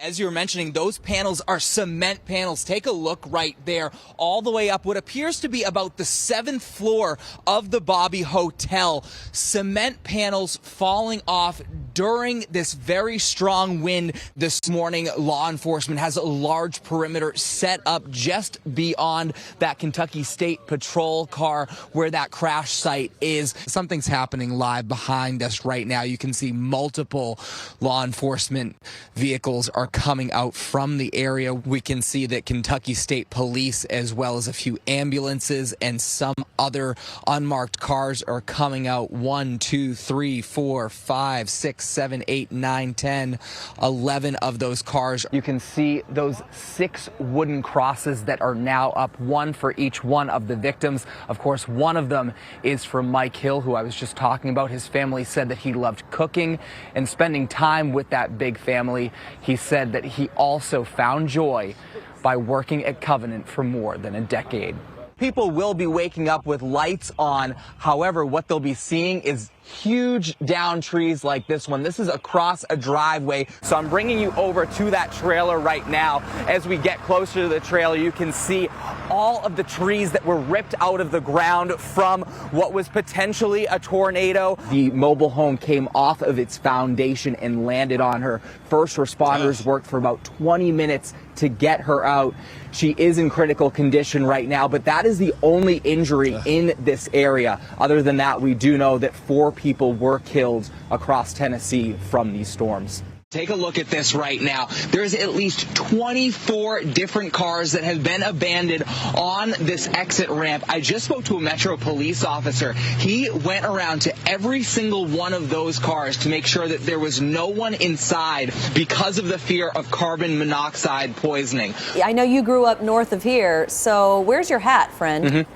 As you were mentioning, those panels are cement panels. Take a look right there, all the way up what appears to be about the 7th floor of the Bobby Hotel. Cement panels falling off during this very strong wind this morning. Law enforcement has a large perimeter set up just beyond that Kentucky State Patrol car where that crash site is. Something's happening live behind us right now. You can see multiple law enforcement vehicles are coming out from the area. We can see that Kentucky State Police, as well as a few ambulances and some other unmarked cars, are coming out. 1, 2, 3, 4, 5, 6, 7, 8, 9, 10, 11 of those cars. You can see those 6 wooden crosses that are now up, one for each one of the victims. Of course, one of them is for Mike Hill, who I was just talking about. His family said that he loved cooking and spending time with that big family. He said that he also found joy by working at Covenant for more than a decade. People will be waking up with lights on. However, what they'll be seeing is huge down trees like this one. This is across a driveway. So I'm bringing you over to that trailer right now. As we get closer to the trailer, you can see all of the trees that were ripped out of the ground from what was potentially a tornado. The mobile home came off of its foundation and landed on her. First responders worked for about 20 minutes to get her out. She is in critical condition right now, but that is the only injury in this area. Other than that, we do know that 4 people were killed across Tennessee from these storms. Take a look at this right now. There's at least 24 different cars that have been abandoned on this exit ramp. I just spoke to a Metro police officer. He went around to every single one of those cars to make sure that there was no one inside because of the fear of carbon monoxide poisoning. I know you grew up north of here, so where's your hat, friend? Mm-hmm.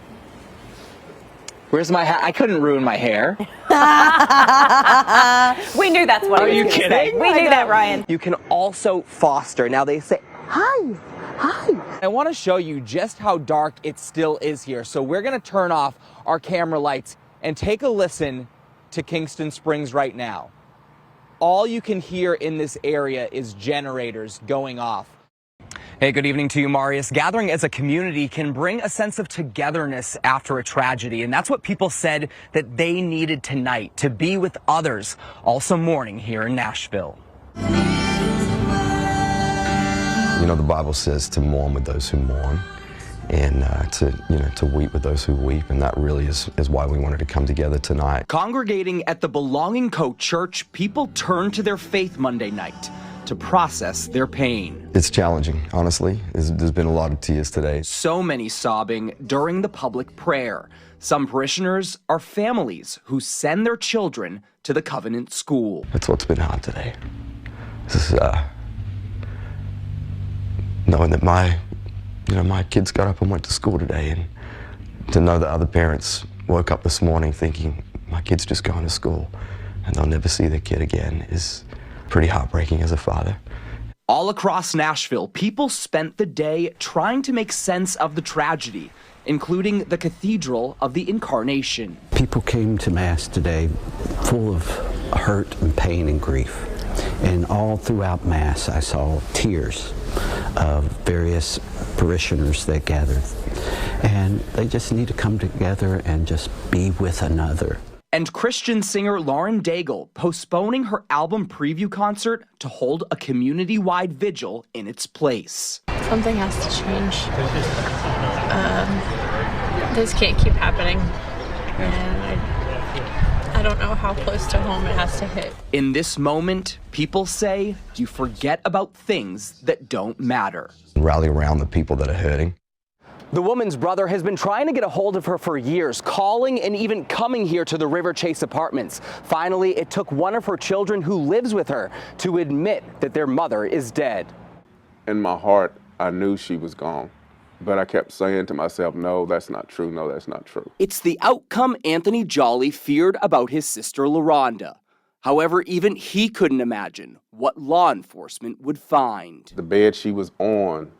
Where's my hat? I couldn't ruin my hair. We knew that's what Are I was you gonna kidding? say. We knew that, Ryan. You can also foster. Now they say, hi. I want to show you just how dark it still is here. So we're going to turn off our camera lights and take a listen to Kingston Springs right now. All you can hear in this area is generators going off. Hey, good evening to you, Marius. Gathering as a community can bring a sense of togetherness after a tragedy, and that's what people said that they needed tonight, to be with others, also mourning here in Nashville. You know, the Bible says to mourn with those who mourn, and to weep with those who weep, and that really is why we wanted to come together tonight. Congregating at the Belonging Co. Church, people turned to their faith Monday night to process their pain. It's challenging, honestly. There's been a lot of tears today. So many sobbing during the public prayer. Some parishioners are families who send their children to the Covenant School. That's what's been hard today. This is knowing that my kids got up and went to school today, and to know that other parents woke up this morning thinking, my kid's just going to school and they'll never see their kid again, is pretty heartbreaking as a father. All across Nashville, people spent the day trying to make sense of the tragedy, including the Cathedral of the Incarnation. People came to Mass today full of hurt and pain and grief. And all throughout Mass, I saw tears of various parishioners that gathered. And they just need to come together and just be with another. And Christian singer Lauren Daigle postponing her album preview concert to hold a community-wide vigil in its place. Something has to change. This can't keep happening. And I don't know how close to home it has to hit. In this moment, people say you forget about things that don't matter. Rally around the people that are hurting. The woman's brother has been trying to get a hold of her for years, calling and even coming here to the River Chase Apartments. Finally, it took one of her children who lives with her to admit that their mother is dead. In my heart, I knew she was gone, but I kept saying to myself, no, that's not true, no, that's not true. It's the outcome Anthony Jolly feared about his sister LaRonda. However, even he couldn't imagine what law enforcement would find. The bed she was on,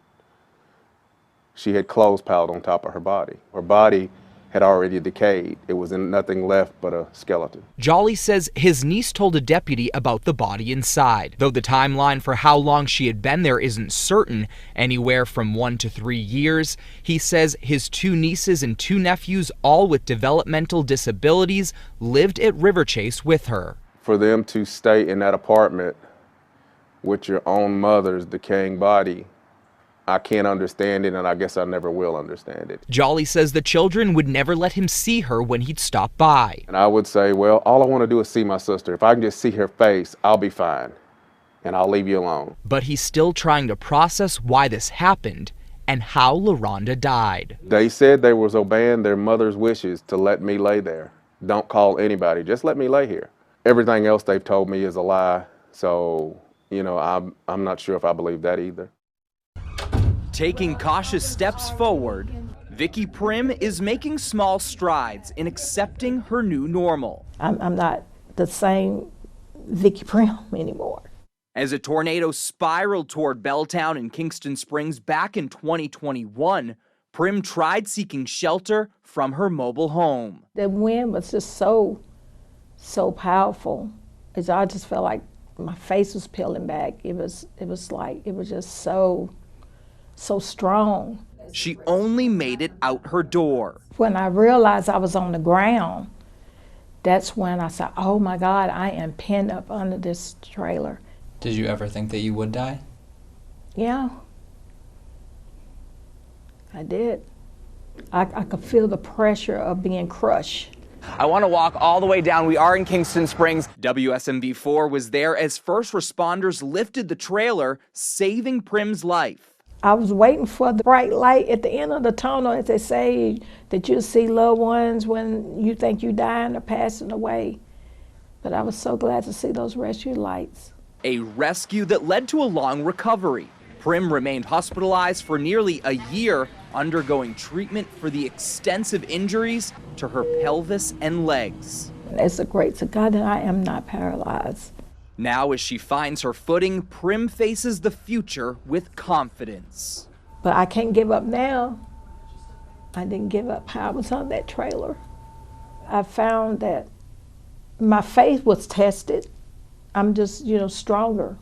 she had clothes piled on top of her body. Her body had already decayed. It was nothing left but a skeleton. Jolly says his niece told a deputy about the body inside. Though the timeline for how long she had been there isn't certain, anywhere from 1 to 3 years, he says his 2 nieces and 2 nephews, all with developmental disabilities, lived at River Chase with her. For them to stay in that apartment with your own mother's decaying body, I can't understand it, and I guess I never will understand it. Jolly says the children would never let him see her when he'd stop by. And I would say, well, all I want to do is see my sister. If I can just see her face, I'll be fine, and I'll leave you alone. But he's still trying to process why this happened and how LaRonda died. They said they was obeying their mother's wishes to let me lay there. Don't call anybody, just let me lay here. Everything else they've told me is a lie, so, you know, I'm not sure if I believe that either. Taking cautious steps forward, Vicki Prim is making small strides in accepting her new normal. I'm not the same Vicki Prim anymore. As a tornado spiraled toward Belltown and Kingston Springs back in 2021, Prim tried seeking shelter from her mobile home. The wind was just so powerful. I just felt like my face was peeling back. It was just so strong. She only made it out her door. When I realized I was on the ground, that's when I said, oh my God, I am pinned up under this trailer. Did you ever think that you would die? Yeah, I did. I could feel the pressure of being crushed. I want to walk all the way down. We are in Kingston Springs. WSMV4 was there as first responders lifted the trailer, saving Prim's life. I was waiting for the bright light at the end of the tunnel, as they say, that you see loved ones when you think you're dying or passing away. But I was so glad to see those rescue lights. A rescue that led to a long recovery. Prim remained hospitalized for nearly a year, undergoing treatment for the extensive injuries to her pelvis and legs. It's a grace to God that I am not paralyzed. Now, as she finds her footing, Prim faces the future with confidence. But I can't give up now. I didn't give up how I was on that trailer. I found that my faith was tested. I'm just, stronger.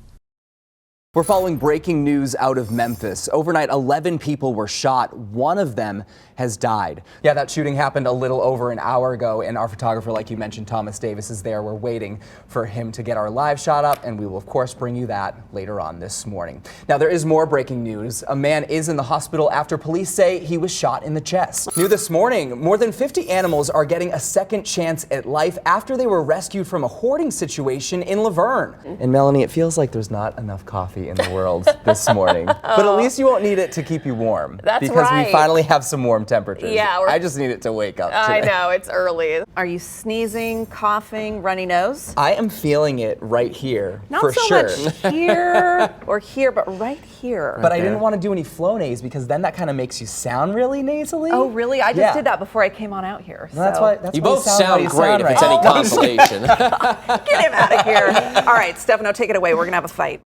We're following breaking news out of Memphis. Overnight, 11 people were shot. One of them has died. Yeah, that shooting happened a little over an hour ago, and our photographer, like you mentioned, Thomas Davis, is there. We're waiting for him to get our live shot up, and we will, of course, bring you that later on this morning. Now, there is more breaking news. A man is in the hospital after police say he was shot in the chest. New this morning, more than 50 animals are getting a second chance at life after they were rescued from a hoarding situation in Laverne. And Melanie, it feels like there's not enough coffee in the world this morning, but at least you won't need it to keep you warm. That's because right. we finally have some warm temperatures. Yeah, I just need it to wake up I today. know, it's early. Are you sneezing, coughing, runny nose? I am feeling it right here, Not for so sure. much here or here, but right here. But I didn't want to do any Flonase because then that kind of makes you sound really nasally. Oh, really? I just did that before I came on out here. Well, that's why. That's You why both sound how great you if it's right. any consolation. Get him out of here. All right, Stefano, take it away. We're going to have a fight.